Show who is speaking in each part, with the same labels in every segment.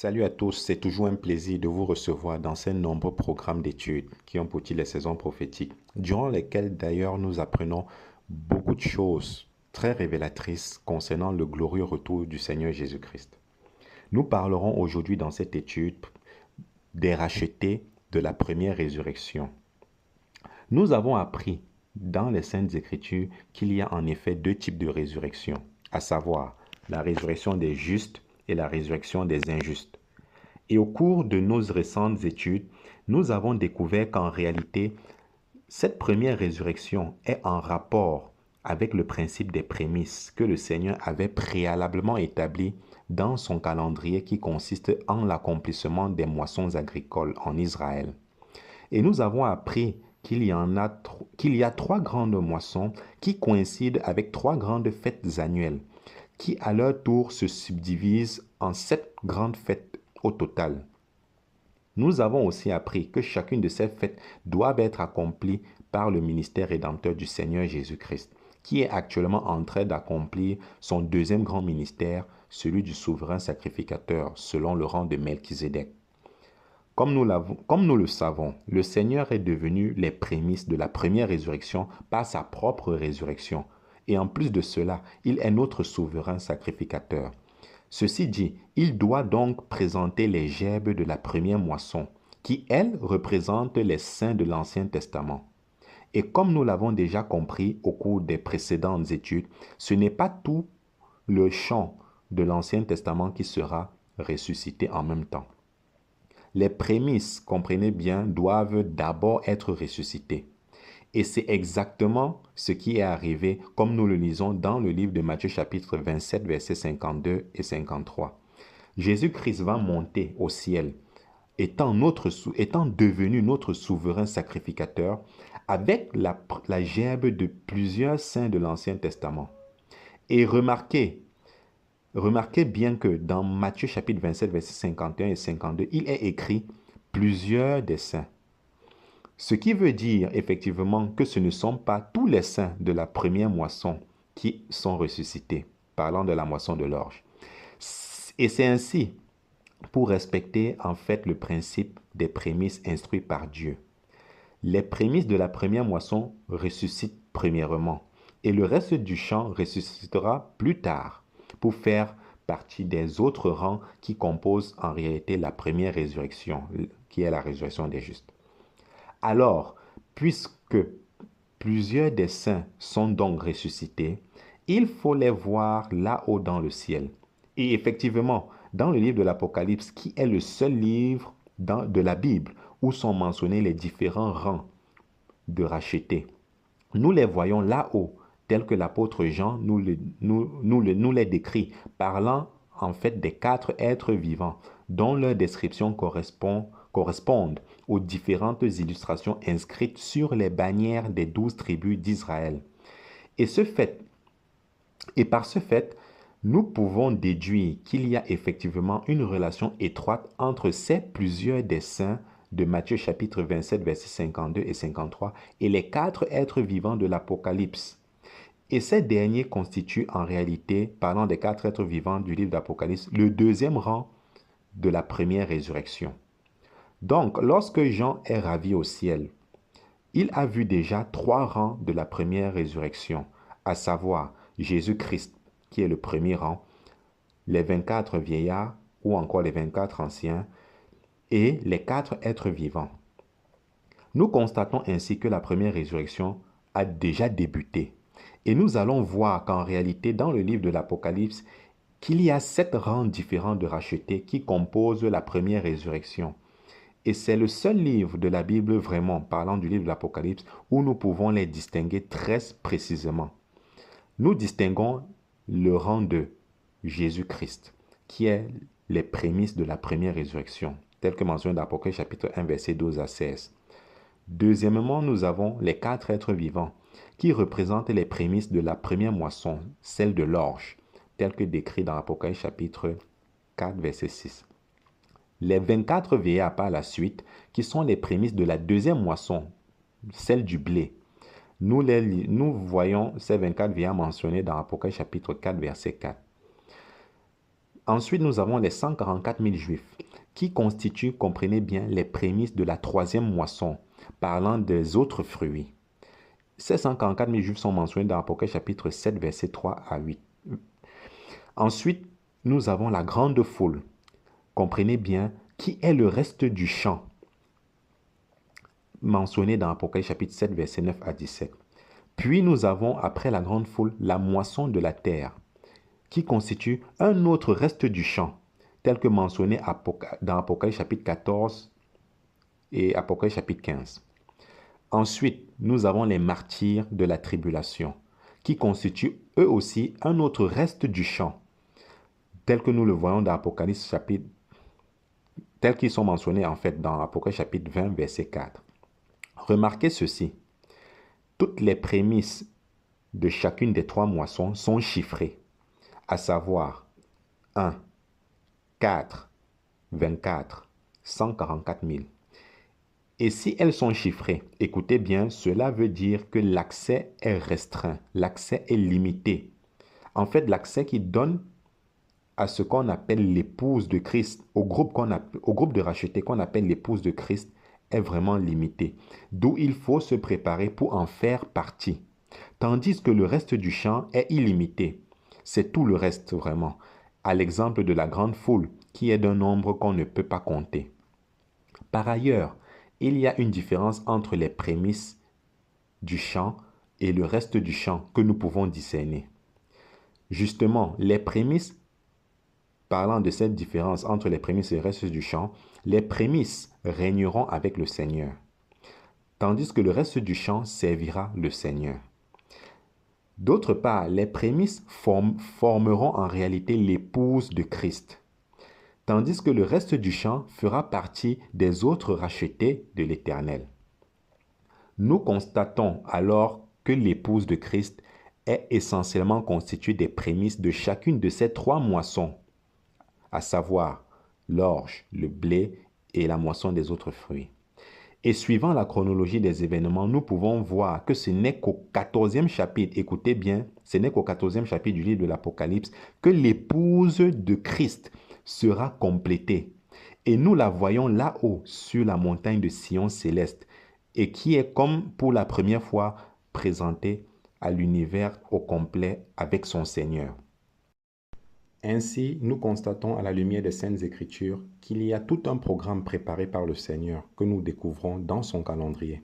Speaker 1: Salut à tous, c'est toujours un plaisir de vous recevoir dans ces nombreux programmes d'études qui ont pour titre les saisons prophétiques, durant lesquelles d'ailleurs nous apprenons beaucoup de choses très révélatrices concernant le glorieux retour du Seigneur Jésus-Christ. Nous parlerons aujourd'hui dans cette étude des rachetés de la première résurrection. Nous avons appris dans les Saintes Écritures qu'il y a en effet deux types de résurrection, à savoir la résurrection des justes et la résurrection des injustes. Et au cours de nos récentes études, nous avons découvert qu'en réalité, cette première résurrection est en rapport avec le principe des prémices que le Seigneur avait préalablement établi dans son calendrier qui consiste en l'accomplissement des moissons agricoles en Israël. Et nous avons appris qu'il y a trois grandes moissons qui coïncident avec trois grandes fêtes annuelles qui à leur tour se subdivisent en 7 grandes fêtes au total. Nous avons aussi appris que chacune de ces fêtes doit être accomplie par le ministère rédempteur du Seigneur Jésus-Christ, qui est actuellement en train d'accomplir son deuxième grand ministère, celui du souverain sacrificateur, selon le rang de Melchizedek. Comme nous le savons, le Seigneur est devenu les prémices de la première résurrection par sa propre résurrection. Et en plus de cela, il est notre souverain sacrificateur. Ceci dit, il doit donc présenter les gerbes de la première moisson, qui, elles, représentent les saints de l'Ancien Testament. Et comme nous l'avons déjà compris au cours des précédentes études, ce n'est pas tout le champ de l'Ancien Testament qui sera ressuscité en même temps. Les prémices, comprenez bien, doivent d'abord être ressuscitées. Et c'est exactement ce qui est arrivé, comme nous le lisons dans le livre de Matthieu chapitre 27, versets 52 et 53. Jésus-Christ va monter au ciel, étant devenu notre souverain sacrificateur, avec la gerbe de plusieurs saints de l'Ancien Testament. Et remarquez bien que dans Matthieu chapitre 27, versets 51 et 52, il est écrit « plusieurs des saints ». Ce qui veut dire effectivement que ce ne sont pas tous les saints de la première moisson qui sont ressuscités, parlant de la moisson de l'orge. Et c'est ainsi pour respecter en fait le principe des prémices instruits par Dieu. Les prémices de la première moisson ressuscitent premièrement et le reste du champ ressuscitera plus tard pour faire partie des autres rangs qui composent en réalité la première résurrection, qui est la résurrection des justes. Alors, puisque plusieurs des saints sont donc ressuscités, il faut les voir là-haut dans le ciel. Et effectivement, dans le livre de l'Apocalypse, qui est le seul livre de la Bible où sont mentionnés les différents rangs de rachetés, nous les voyons là-haut, tels que l'apôtre Jean nous les décrit, parlant en fait des 4 êtres vivants, dont leur description correspondent aux différentes illustrations inscrites sur les bannières des 12 tribus d'Israël. Et par ce fait, nous pouvons déduire qu'il y a effectivement une relation étroite entre ces plusieurs des saints de Matthieu chapitre 27, versets 52 et 53 et les 4 êtres vivants de l'Apocalypse. Et ces derniers constituent en réalité, parlant des 4 êtres vivants du livre d'Apocalypse, le deuxième rang de la première résurrection. Donc, lorsque Jean est ravi au ciel, il a vu déjà 3 rangs de la première résurrection, à savoir Jésus-Christ, qui est le premier rang, les 24 vieillards ou encore les 24 anciens, et les 4 êtres vivants. Nous constatons ainsi que la première résurrection a déjà débuté. Et nous allons voir qu'en réalité, dans le livre de l'Apocalypse, qu'il y a 7 rangs différents de rachetés qui composent la première résurrection. Et c'est le seul livre de la Bible vraiment, parlant du livre de l'Apocalypse, où nous pouvons les distinguer très précisément. Nous distinguons le rang de Jésus-Christ, qui est les prémices de la première résurrection, tel que mentionné dans Apocalypse chapitre 1, verset 12 à 16. Deuxièmement, nous avons les 4 êtres vivants, qui représentent les prémices de la première moisson, celle de l'orge, tel que décrit dans Apocalypse chapitre 4, verset 6. Les 24 vieillards par la suite, qui sont les prémices de la deuxième moisson, celle du blé. Nous voyons ces 24 vieillards mentionnés dans Apocalypse chapitre 4, verset 4. Ensuite, nous avons les 144 000 Juifs qui constituent, comprenez bien, les prémices de la troisième moisson, parlant des autres fruits. Ces 144 000 Juifs sont mentionnés dans Apocalypse chapitre 7, versets 3 à 8. Ensuite, nous avons la grande foule, comprenez bien, qui est le reste du champ, mentionné dans Apocalypse chapitre 7, versets 9 à 17. Puis nous avons, après la grande foule, la moisson de la terre, qui constitue un autre reste du champ, tel que mentionné dans Apocalypse chapitre 14 et Apocalypse chapitre 15. Ensuite, nous avons les martyrs de la tribulation, qui constituent eux aussi un autre reste du champ, tel que nous le voyons dans Apocalypse chapitre, tels qu'ils sont mentionnés en fait dans Apocalypse chapitre 20, verset 4. Remarquez ceci, toutes les prémices de chacune des trois moissons sont chiffrées, à savoir 1, 4, 24, 144 000. Et si elles sont chiffrées, écoutez bien, cela veut dire que l'accès est restreint, l'accès est limité. En fait, l'accès qui donne à ce qu'on appelle l'épouse de Christ, au groupe de rachetés qu'on appelle l'épouse de Christ, est vraiment limité. D'où il faut se préparer pour en faire partie. Tandis que le reste du champ est illimité. C'est tout le reste vraiment, à l'exemple de la grande foule, qui est d'un nombre qu'on ne peut pas compter. Par ailleurs, il y a une différence entre les prémices du champ et le reste du champ que nous pouvons discerner. Justement, les prémices, parlant de cette différence entre les prémices et le reste du champ, les prémices régneront avec le Seigneur, tandis que le reste du champ servira le Seigneur. D'autre part, les prémices formeront en réalité l'épouse de Christ, tandis que le reste du champ fera partie des autres rachetés de l'Éternel. Nous constatons alors que l'épouse de Christ est essentiellement constituée des prémices de chacune de ces trois moissons, à savoir l'orge, le blé et la moisson des autres fruits. Et suivant la chronologie des événements, nous pouvons voir que ce n'est qu'au 14e chapitre, écoutez bien, ce n'est qu'au 14e chapitre du livre de l'Apocalypse que l'épouse de Christ sera complétée. Et nous la voyons là-haut, sur la montagne de Sion céleste, et qui est comme pour la première fois présentée à l'univers au complet avec son Seigneur. Ainsi, nous constatons à la lumière des Saintes Écritures qu'il y a tout un programme préparé par le Seigneur que nous découvrons dans son calendrier.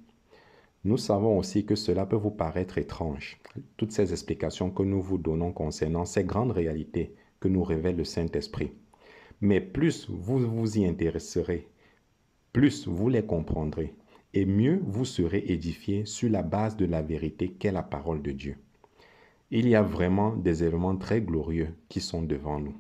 Speaker 1: Nous savons aussi que cela peut vous paraître étrange, toutes ces explications que nous vous donnons concernant ces grandes réalités que nous révèle le Saint-Esprit. Mais plus vous vous y intéresserez, plus vous les comprendrez, et mieux vous serez édifiés sur la base de la vérité qu'est la parole de Dieu. Il y a vraiment des événements très glorieux qui sont devant nous.